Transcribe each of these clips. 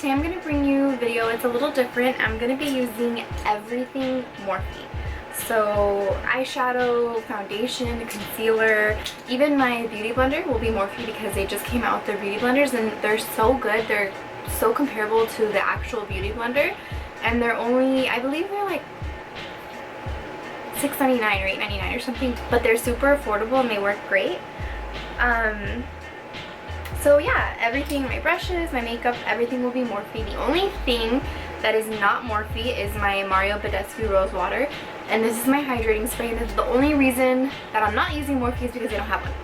today I'm going to bring you a video. It's a little different. I'm going to be using everything Morphe. So eyeshadow, foundation, concealer, even my beauty blender will be Morphe because they just came out with their beauty blenders and they're so good. They're so comparable to the actual beauty blender, and they're only, I believe they're like $6.99 or $8.99 or something, but they're super affordable and they work great. So yeah, everything, my brushes, my makeup, everything will be Morphe. The only thing that is not Morphe is my badescu Rose Water, and this is my hydrating spray, and this is the only reason that I'm not using Morphe is because they don't have one.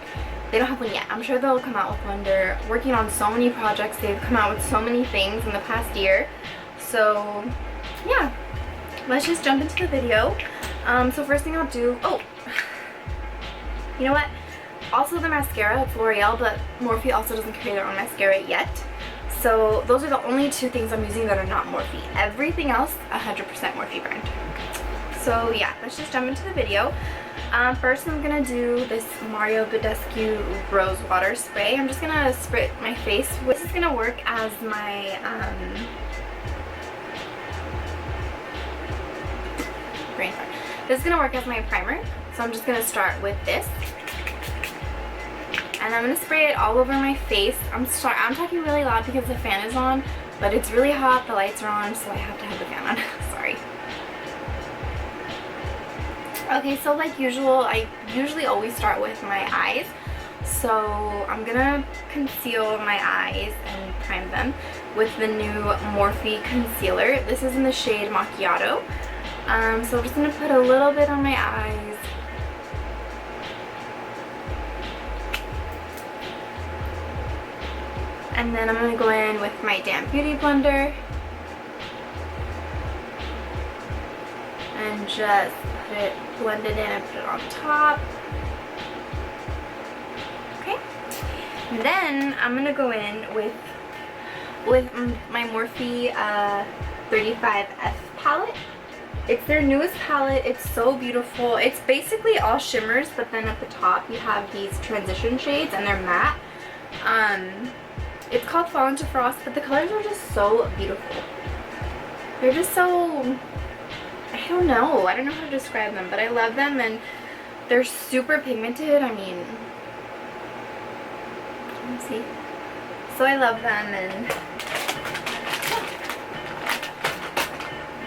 They don't have one yet. I'm sure they'll come out with one. They're working on so many projects. They've come out with so many things in the past year. So yeah, let's just jump into the video. So first thing I'll do, oh, you know what? Also the mascara, it's L'Oreal, but Morphe also doesn't carry their own mascara yet. So those are the only two things I'm using that are not Morphe. Everything else, 100% Morphe brand. So yeah, let's just jump into the video. First I'm going to do this badescu Rose Water Spray. I'm just going to spray my face. This is going to work as my, this is going to work as my primer. So I'm just going to start with this. And I'm going to spray it all over my face. I'm talking really loud because the fan is on, but it's really hot, the lights are on, so I have to have the fan on. Sorry. Okay, so like usual, I usually always start with my eyes. So I'm going to conceal my eyes and prime them with the new Morphe concealer. This is in the shade Macciato. So I'm just going to put a little bit on my eyes. And then I'm going to go in with my damp beauty blender and just blend it in and put it on top. Okay. And then I'm going to go in with my Morphe 35F palette. It's their newest palette. It's so beautiful. It's basically all shimmers, but then at the top you have these transition shades and they're matte. It's called Fall into Frost, but the colors are just so beautiful. They're just so, I don't know how to describe them, but I love them, and they're super pigmented. I mean, let's see. So I love them, and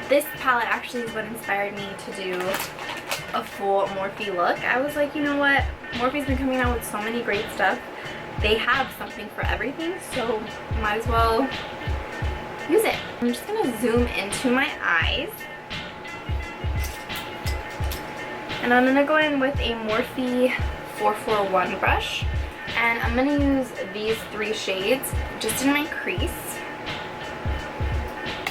this palette actually is what inspired me to do a full Morphe look. I was like, you know what? Morphe's been coming out with so many great stuff. They have something for everything, so might as well use it. I'm just going to zoom into my eyes. And I'm going to go in with a Morphe 441 brush. And I'm going to use these three shades just in my crease.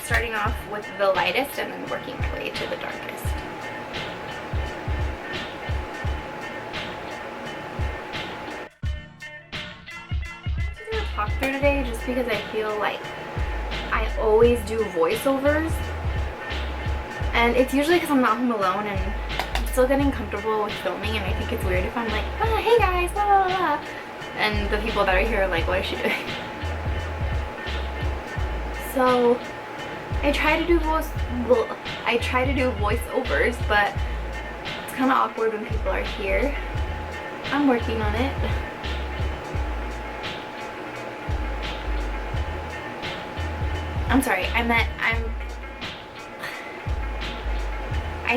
Starting off with the lightest and then working my way to the darkest. Talk through today just because I feel like I always do voiceovers, and it's usually because I'm not home alone and I'm still getting comfortable with filming, and I think it's weird if I'm like, ah, hey guys, blah, blah, blah, and the people that are here are like, what is she doing? So I try to do voiceovers, but it's kind of awkward when people are here. I'm working on it. I'm sorry, I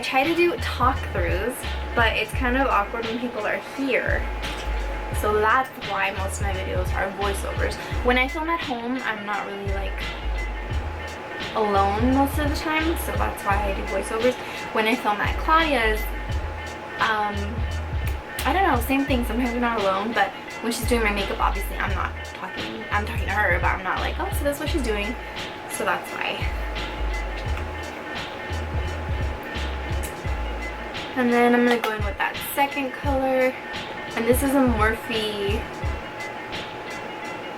try to do talk-throughs, but it's kind of awkward when people are here. So that's why most of my videos are voiceovers. When I film at home, I'm not really like alone most of the time, so that's why I do voiceovers. When I film at Claudia's, I don't know, same thing. Sometimes I'm not alone, but when she's doing my makeup, obviously I'm talking to her, but I'm not like, oh, so that's what she's doing. So that's why. And then I'm going to go in with that second color. And this is a Morphe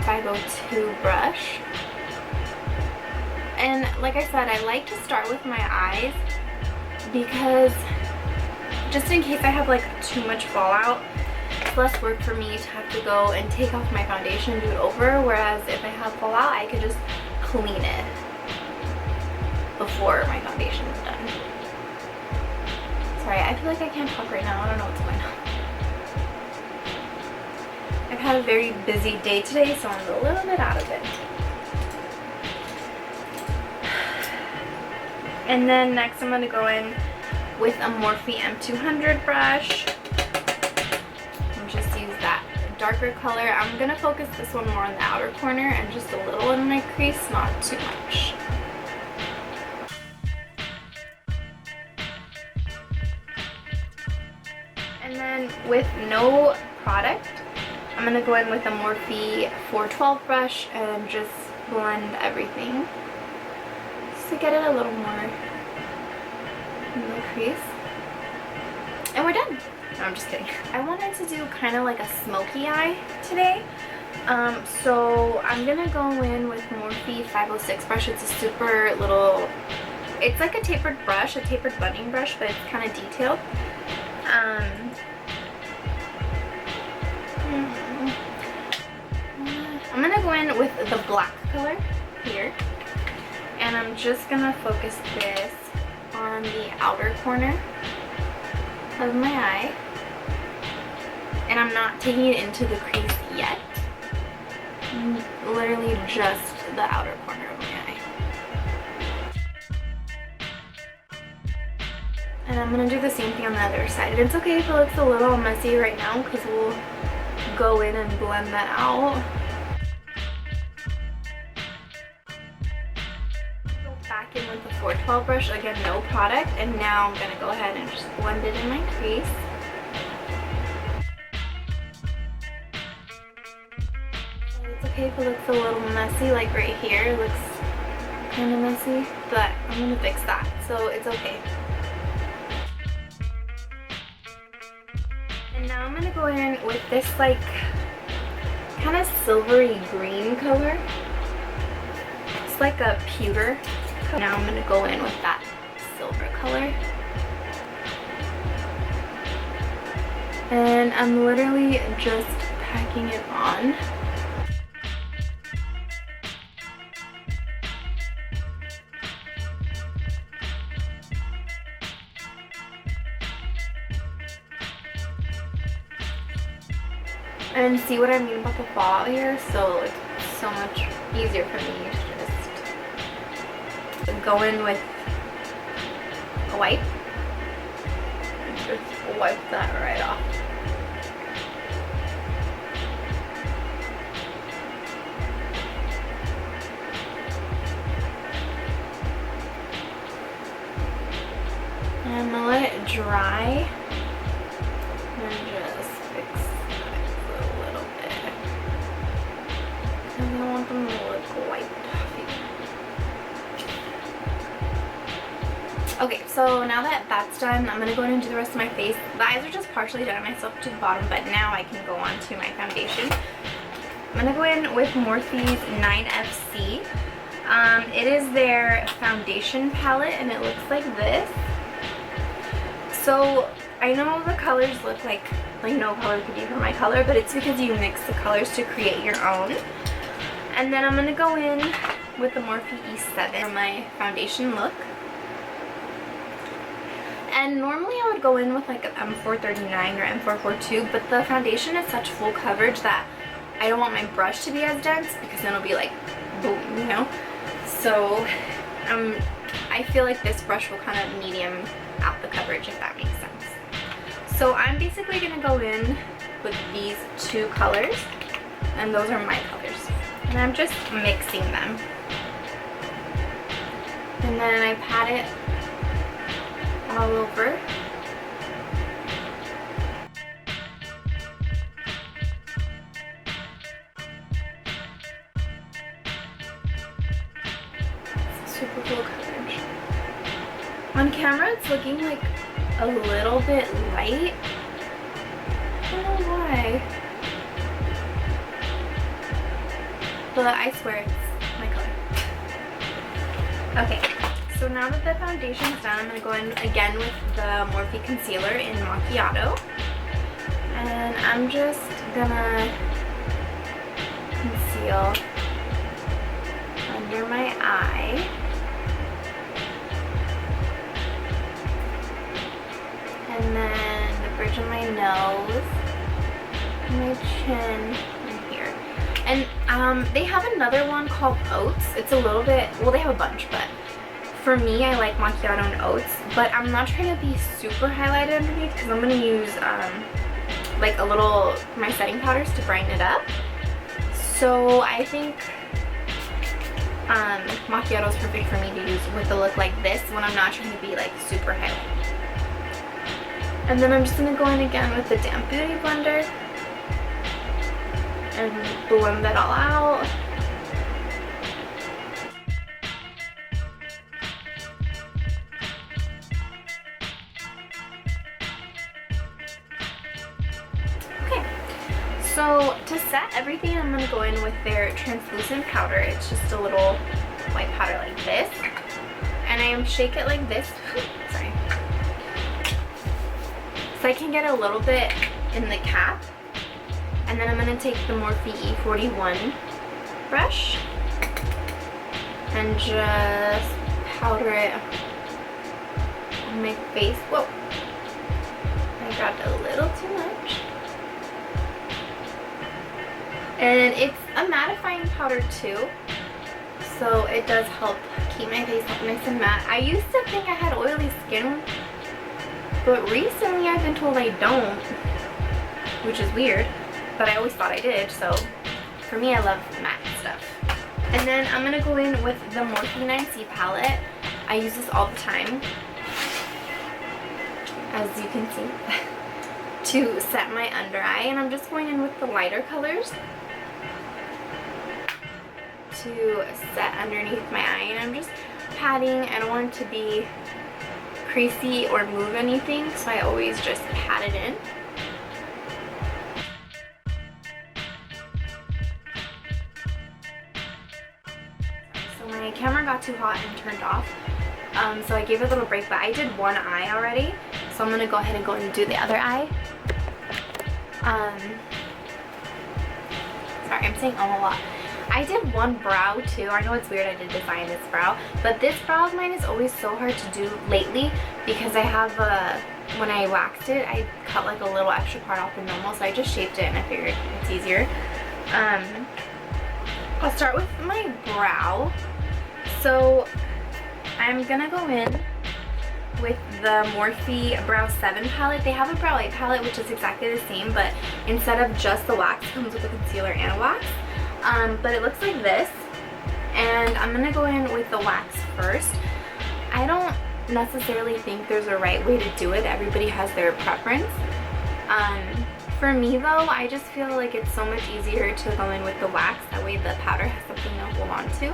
502 brush. And like I said, I like to start with my eyes because just in case I have like too much fallout, it's less work for me to have to go and take off my foundation and do it over. Whereas if I have fallout, I could just clean it before my foundation is done. Sorry, I feel like I can't talk right now. I don't know what's going on. I've had a very busy day today, so I'm a little bit out of it. And then next I'm going to go in with a Morphe M200 brush. And just use that darker color. I'm going to focus this one more on the outer corner and just a little in my crease, not too much. And then with no product, I'm going to go in with a Morphe 412 brush and just blend everything. Just to get it a little more in the crease. And we're done. No, I'm just kidding. I wanted to do kind of like a smoky eye today. So I'm going to go in with Morphe 506 brush. It's a super little, it's like a tapered brush, a tapered blending brush, but it's kind of detailed. I'm going to go in with the black color here, and I'm just going to focus this on the outer corner of my eye, and I'm not taking it into the crease yet, literally just the outer corner of my eye. And I'm going to do the same thing on the other side. And it's okay if it looks a little messy right now because we'll go in and blend that out. Back in with the 412 brush, again no product, and now I'm going to go ahead and just blend it in my crease. So it's okay if it looks a little messy, like right here, it looks kind of messy, but I'm going to fix that, so it's okay. And now I'm going to go in with this like kind of silvery green color. It's like a pewter. Now I'm going to go in with that silver color. And I'm literally just packing it on. And see what I mean about the fallout here? So it's so much easier for me to just go in with a wipe and just wipe that right off. And I'm gonna let it dry and just fix that a little bit. And I want them to look wiped off. Okay, so now that that's done, I'm going to go in and do the rest of my face. The eyes are just partially done. I still have to the bottom, but now I can go on to my foundation. I'm going to go in with Morphe's 9FC. It is their foundation palette, and it looks like this. So I know the colors look like no color could be for my color, but it's because you mix the colors to create your own. And then I'm going to go in with the Morphe E7 for my foundation look. And normally I would go in with like an M439 or M442, but the foundation is such full coverage that I don't want my brush to be as dense because then it'll be like boom, you know? So I feel like this brush will kind of medium out the coverage, if that makes sense. So I'm basically going to go in with these two colors, and those are my colors. And I'm just mixing them. And then I pat it all over. Super cool coverage. On camera it's looking like a little bit light. I don't know why. But I swear it's my color. Okay. So now that the foundation is done, I'm going to go in again with the Morphe Concealer in Macciato. And I'm just going to conceal under my eye. And then the bridge of my nose, my chin, and here. And they have another one called Oats. It's a little bit, well, they have a bunch, but for me, I like Macciato and Oats. But I'm not trying to be super highlighted underneath because I'm going to use like a little, my setting powders to brighten it up. So I think Macciato is perfect for me to use with a look like this when I'm not trying to be like super highlighted. And then I'm just going to go in again with the damp beauty blender and blend that all out. Okay, so to set everything, I'm going to go in with their translucent powder. It's just a little white powder like this. And I shake it like this. Sorry. So I can get a little bit in the cap. And then I'm going to take the Morphe E41 brush and just powder it on my face. Whoa! I grabbed a little too much. And it's a mattifying powder too, so it does help keep my face nice and matte. I used to think I had oily skin, but recently I've been told I don't, which is weird, but I always thought I did, so for me I love matte stuff. And then I'm going to go in with the Morphe 9C palette. I use this all the time, as you can see, to set my under eye, and I'm just going in with the lighter colors to set underneath my eye, and I'm just patting. I don't want it to be creasy or move anything, so I always just pat it in. So my camera got too hot and turned off, so I gave it a little break, but I did one eye already, so I'm going to go ahead and go and do the other eye. Sorry, I'm saying a lot. I did one brow too. I know it's weird I did design this brow, but this brow of mine is always so hard to do lately because I have when I waxed it, I cut like a little extra part off the normal, so I just shaped it and I figured it's easier. I'll start with my brow. So I'm gonna go in with the Morphe Brow 7 palette. They have a Brow 8 palette which is exactly the same, but instead of just the wax, it comes with a concealer and a wax. But it looks like this, and I'm gonna go in with the wax first. I don't necessarily think there's a right way to do it. Everybody has their preference. For me though, I just feel like it's so much easier to go in with the wax. That way the powder has something to hold on to.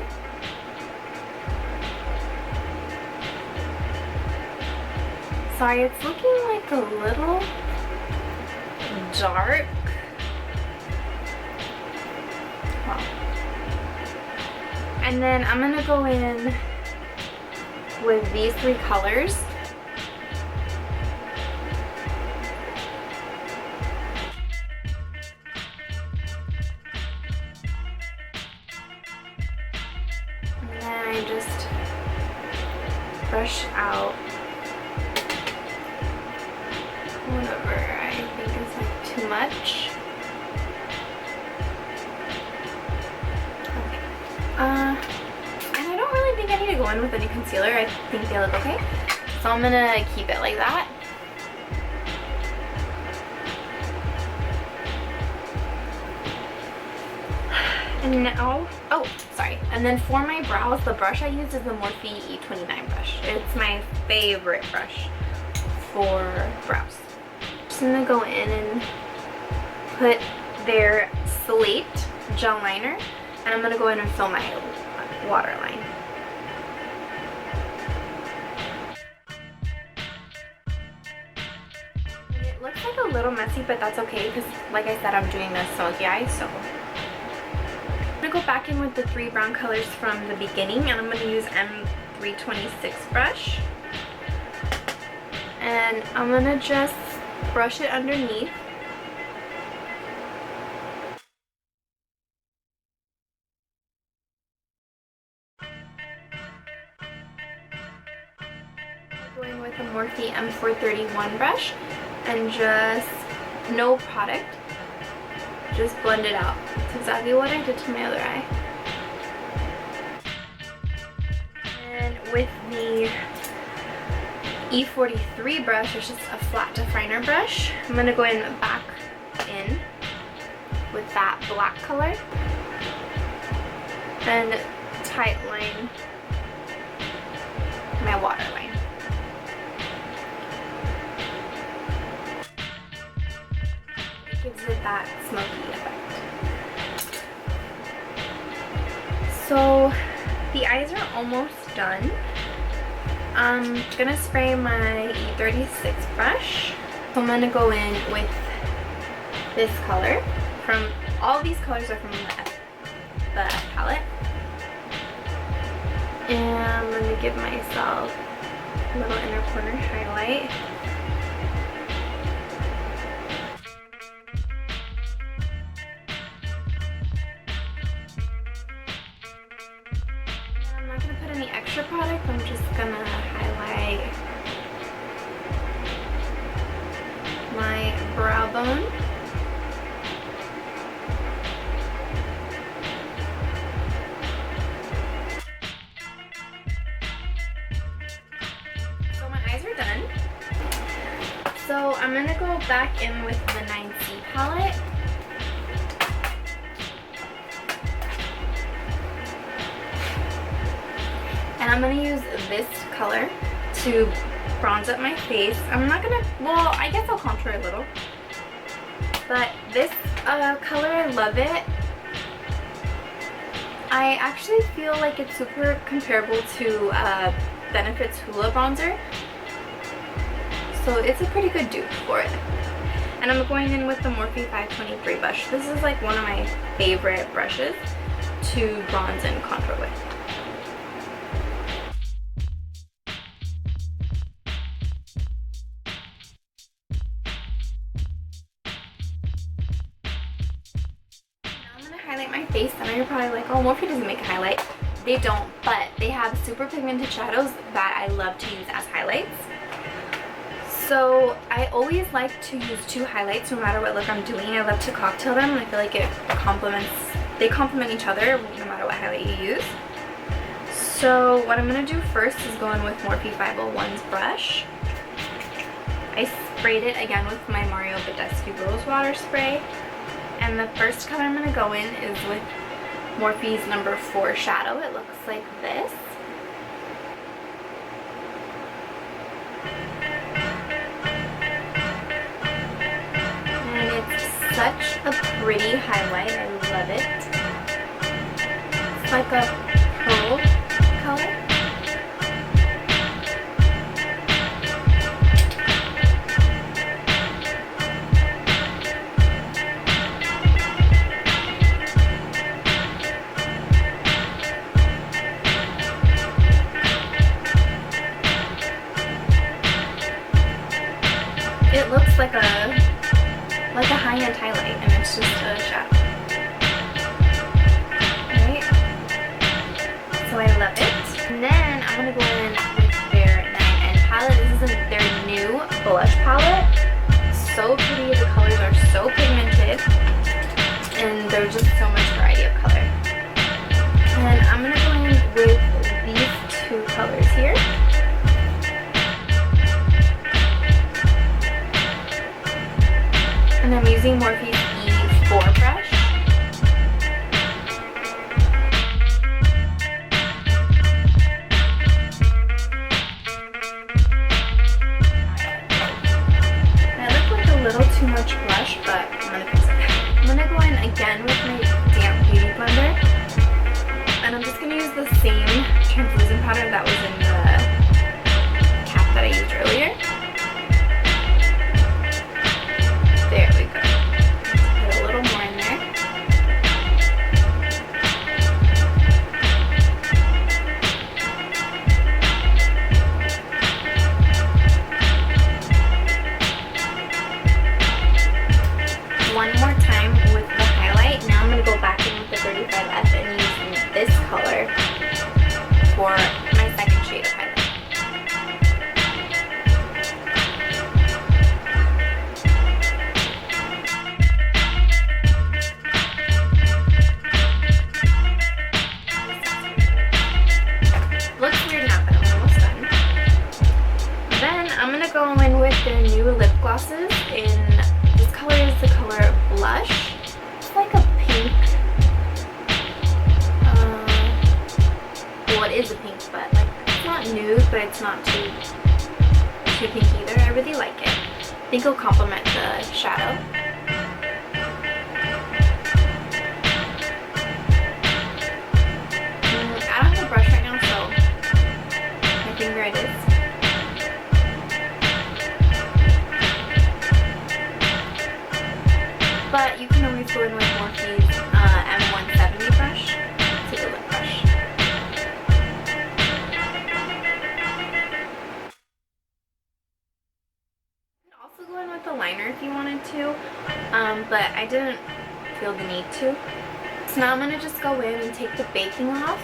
Sorry, it's looking like a little dark. Wow. And then I'm gonna go in with these three colors. And then I just brush out whatever I think is like too much. And I don't really think I need to go in with any concealer. I think they look okay. So I'm gonna keep it like that. And now, oh, sorry. And then for my brows, the brush I use is the Morphe E29 brush. It's my favorite brush for brows. Just gonna go in and put their Slate gel liner, and I'm gonna go in and fill my waterline. It looks like a little messy, but that's okay because, like I said, I'm doing this smoky eye, so. I'm gonna go back in with the three brown colors from the beginning, and I'm gonna use M326 brush. And I'm gonna just brush it underneath. with a Morphe M431 brush and just no product, just blend it out. That's exactly what I did to my other eye. And with the E43 brush, it's just a flat definer brush. I'm gonna go in back in with that black color and tight line my waterline. It gives it that smoky effect. So the eyes are almost done. I'm gonna spray my E36 brush. So I'm gonna go in with this color. From all these colors are from the palette. And I'm gonna give myself a little inner corner highlight. I'm not gonna put any extra product, I'm just gonna highlight my brow bone. So my eyes are done. So I'm gonna go back in with the 9C palette. And I'm going to use this color to bronze up my face. I'm not going to, well, I guess I'll contour a little. But this color, I love it. I actually feel like it's super comparable to Benefit's Hoola bronzer. So it's a pretty good dupe for it. And I'm going in with the Morphe 523 brush. This is like one of my favorite brushes to bronze and contour with. Highlight my face. I know you're probably like, oh, Morphe doesn't make a highlight. They don't, but they have super pigmented shadows that I love to use as highlights. So I always like to use two highlights no matter what look I'm doing. I love to cocktail them, and I feel like they complement each other no matter what highlight you use. So what I'm going to do first is go in with Morphe 501's brush. I sprayed it again with my Mario Badescu Rose Water Spray. And the first color I'm going to go in is with Morphe's number 4 shadow. It looks like this. And it's such a pretty highlight. I love it. It's like a pearl color. It looks like a high-end highlight, and it's just a shadow. Right? So I love it. And then I'm gonna go in with their 9N palette. This is their new blush palette. So pretty. The colors are so pigmented, and there's just so much variety of color. And I'm gonna go in with these two colors here. And I'm using Morphe's E4 brush. I look like a little too much blush, but I'm gonna fix it. I'm gonna go in again with my damp beauty blender. And I'm just gonna use the same translucent powder that was in the cap that I used earlier. There we go. Put a little more in there. One more time with the highlight. Now I'm going to go back in with the 35F and use this color for my second think it'll complement the shadow. I don't have a brush right now, so my finger it is. But you can always go in with Morphe's M170 brush. It's a good lip brush. You could also go in with a liner if you wanted to, but I didn't feel the need to. So now I'm going to just go in and take the baking off.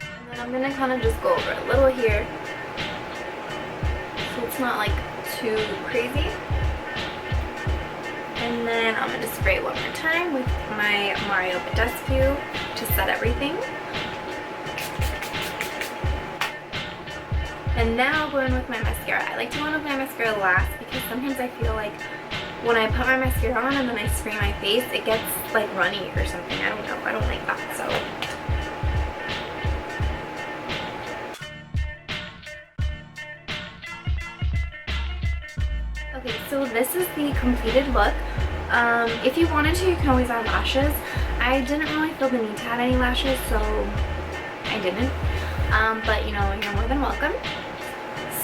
And then I'm going to kind of just go over a little here, so it's not like too crazy. And then I'm going to spray it one more time with my Mario Badescu to set everything. And now I'll go in with my mascara. I like to go in with my mascara last because sometimes I feel like when I put my mascara on and then I spray my face, it gets like runny or something. I don't know. I don't like that. So okay, so this is the completed look. If you wanted to, you can always add lashes. I didn't really feel the need to add any lashes, so I didn't. But you know, you're more than welcome.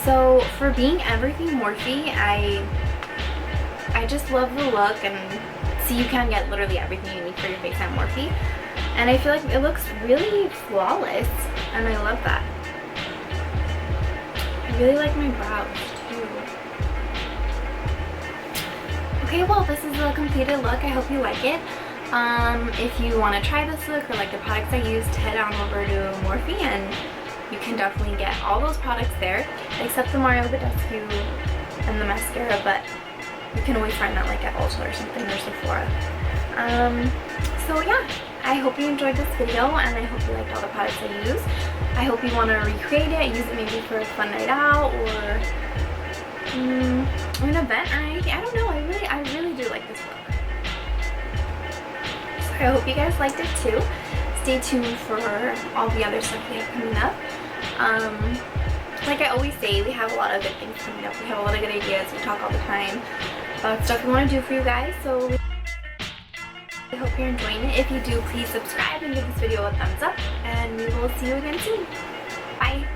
So for being everything Morphe, I just love the look, and see, you can get literally everything you need for your face at Morphe. And I feel like it looks really flawless, and I love that. I really like my brows too. Okay, well, this is a completed look. I hope you like it. If you want to try this look or like the products I used, head on over to Morphe and you can definitely get all those products there, except the Mario Badescu and the mascara, but you can always find that like at Ulta or something, or Sephora. So yeah, I hope you enjoyed this video, and I hope you liked all the products I used. I hope you want to recreate it, use it maybe for a fun night out or an event or anything. I don't know, I really do like this look. So I hope you guys liked it too. Stay tuned for all the other stuff we have coming up. Like I always say, we have a lot of good things coming up. We have a lot of good ideas. We talk all the time about stuff we want to do for you guys. So I hope you're enjoying it. If you do, please subscribe and give this video a thumbs up. And we will see you again soon. Bye.